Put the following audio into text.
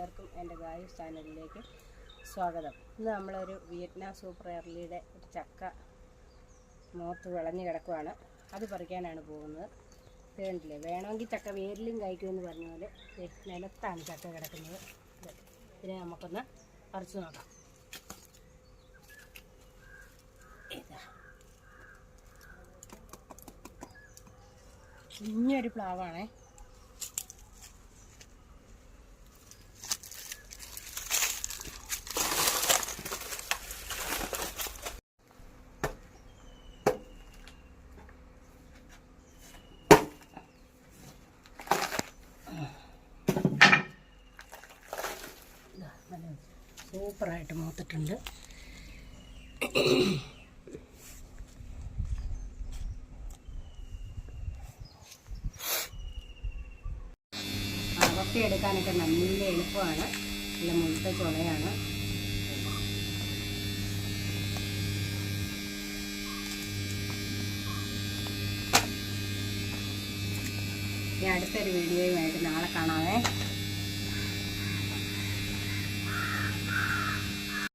എല്ലാവർക്കും എൻ്റെ ഗായൂസ് ചാനലിലേക്ക് സ്വാഗതം. ഇന്ന് നമ്മളൊരു വിയറ്റ്നാം സൂപ്പർ എർലിയുടെ ഒരു ചക്ക മോത്ത് വിളഞ്ഞ് കിടക്കുവാണ്. അത് പറിക്കാനാണ് പോകുന്നത്. വേണ്ടില്ലേ, വേണമെങ്കിൽ ചക്ക വേരിലും കഴിക്കുമെന്ന് പറഞ്ഞ പോലെ നിലത്താണ് ചക്ക കിടക്കുന്നത്. ഇതിനെ നമുക്കൊന്ന് പറിച്ചു നോക്കാം. കുഞ്ഞൊരു പ്ലാവാണേ. സൂപ്പറായിട്ട് മൂത്തിട്ടുണ്ട്. അതൊക്കെ എടുക്കാനൊക്കെ നല്ല എളുപ്പമാണ്. നല്ല മുഴുത്ത ചുളയാണ്. ഇനി അടുത്തൊരു വീഡിയോയുമായിട്ട് നാളെ കാണാം.